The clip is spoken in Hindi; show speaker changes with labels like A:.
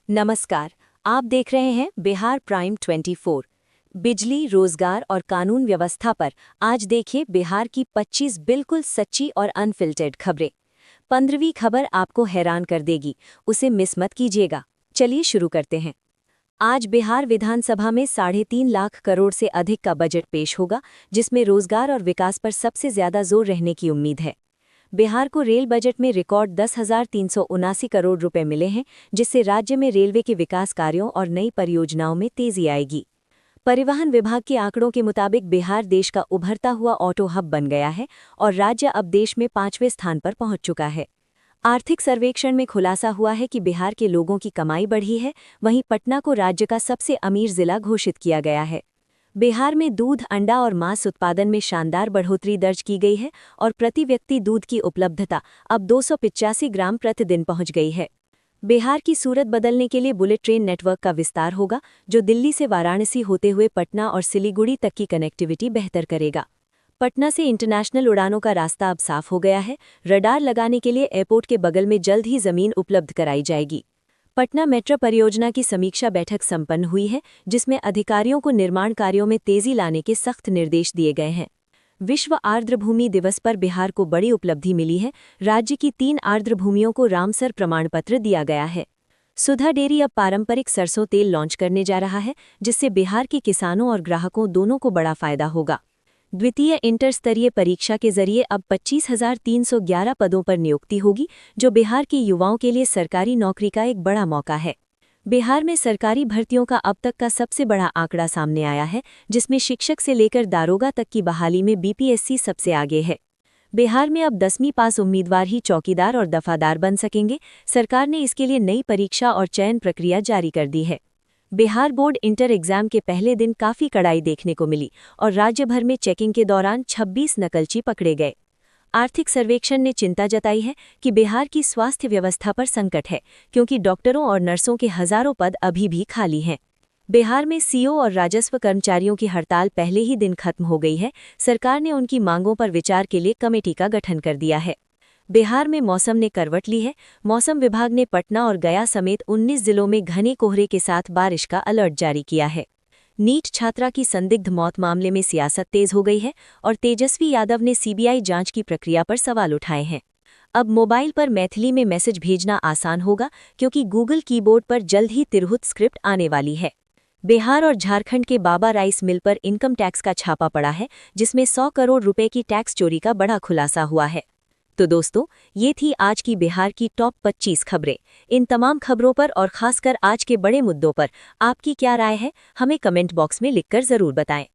A: नमस्कार। आप देख रहे हैं बिहार प्राइम 24। बिजली, रोजगार और कानून व्यवस्था पर आज देखिए बिहार की 25 बिल्कुल सच्ची और अनफिल्टर्ड खबरें। 15वीं खबर आपको हैरान कर देगी, उसे मिस मत कीजिएगा। चलिए शुरू करते हैं। आज बिहार विधानसभा में 3.5 लाख करोड़ से अधिक का बजट पेश होगा, जिसमें रोजगार और विकास पर सबसे ज्यादा जोर रहने की उम्मीद है। बिहार को रेल बजट में रिकॉर्ड 10,379 करोड़ रुपए मिले हैं, जिससे राज्य में रेलवे के विकास कार्यों और नई परियोजनाओं में तेजी आएगी। परिवहन विभाग के आंकड़ों के मुताबिक बिहार देश का उभरता हुआ ऑटो हब बन गया है और राज्य अब देश में 5वें स्थान पर पहुंच चुका है। आर्थिक सर्वेक्षण में खुलासा हुआ है कि बिहार के लोगों की कमाई बढ़ी है, वहीं पटना को राज्य का सबसे अमीर जिला घोषित किया गया है। बिहार में दूध, अंडा और मांस उत्पादन में शानदार बढ़ोतरी दर्ज की गई है और प्रति व्यक्ति दूध की उपलब्धता अब 285 ग्राम प्रतिदिन पहुंच गई है। बिहार की सूरत बदलने के लिए बुलेट ट्रेन नेटवर्क का विस्तार होगा, जो दिल्ली से वाराणसी होते हुए पटना और सिलीगुड़ी तक की कनेक्टिविटी बेहतर करेगा। पटना से इंटरनेशनल उड़ानों का रास्ता अब साफ हो गया है। रडार लगाने के लिए एयरपोर्ट के बगल में जल्द ही जमीन उपलब्ध कराई जाएगी। पटना मेट्रो परियोजना की समीक्षा बैठक संपन्न हुई है, जिसमें अधिकारियों को निर्माण कार्यों में तेजी लाने के सख्त निर्देश दिए गए हैं। विश्व आर्द्रभूमि दिवस पर बिहार को बड़ी उपलब्धि मिली है। राज्य की 3 आर्द्रभूमियों को रामसर प्रमाण पत्र दिया गया है। सुधा डेयरी अब पारंपरिक सरसों तेल लॉन्च करने जा रहा है, जिससे बिहार के किसानों और ग्राहकों दोनों को बड़ा फायदा होगा। द्वितीय इंटर स्तरीय परीक्षा के जरिए अब 25,311 पदों पर नियुक्ति होगी, जो बिहार के युवाओं के लिए सरकारी नौकरी का एक बड़ा मौका है। बिहार में सरकारी भर्तियों का अब तक का सबसे बड़ा आंकड़ा सामने आया है, जिसमें शिक्षक से लेकर दारोगा तक की बहाली में बीपीएससी सबसे आगे है। बिहार में अब 10वीं पास उम्मीदवार ही चौकीदार और दफादार बन सकेंगे। सरकार ने इसके लिए नई परीक्षा और चयन प्रक्रिया जारी कर दी है। बिहार बोर्ड इंटर एग्जाम के पहले दिन काफी कड़ाई देखने को मिली और राज्य भर में चेकिंग के दौरान 26 नकलची पकड़े गए। आर्थिक सर्वेक्षण ने चिंता जताई है कि बिहार की स्वास्थ्य व्यवस्था पर संकट है, क्योंकि डॉक्टरों और नर्सों के हजारों पद अभी भी खाली हैं। बिहार में सीओ और राजस्व कर्मचारियों की हड़ताल पहले ही दिन खत्म हो गई है। सरकार ने उनकी मांगों पर विचार के लिए कमेटी का गठन कर दिया है। बिहार में मौसम ने करवट ली है। मौसम विभाग ने पटना और गया समेत 19 जिलों में घने कोहरे के साथ बारिश का अलर्ट जारी किया है। नीट छात्रा की संदिग्ध मौत मामले में सियासत तेज हो गई है और तेजस्वी यादव ने सीबीआई जांच की प्रक्रिया पर सवाल उठाए हैं। अब मोबाइल पर मैथिली में मैसेज भेजना आसान होगा, क्योंकि गूगल कीबोर्ड पर जल्द ही तिरहुत स्क्रिप्ट आने वाली है। बिहार और झारखंड के बाबा राइस मिल पर इनकम टैक्स का छापा पड़ा है, जिसमें 100 करोड़ रुपए की टैक्स चोरी का बड़ा खुलासा हुआ है। तो दोस्तों, ये थी आज की बिहार की टॉप 25 खबरें। इन तमाम खबरों पर और खासकर आज के बड़े मुद्दों पर आपकी क्या राय है, हमें कमेंट बॉक्स में लिखकर जरूर बताएं।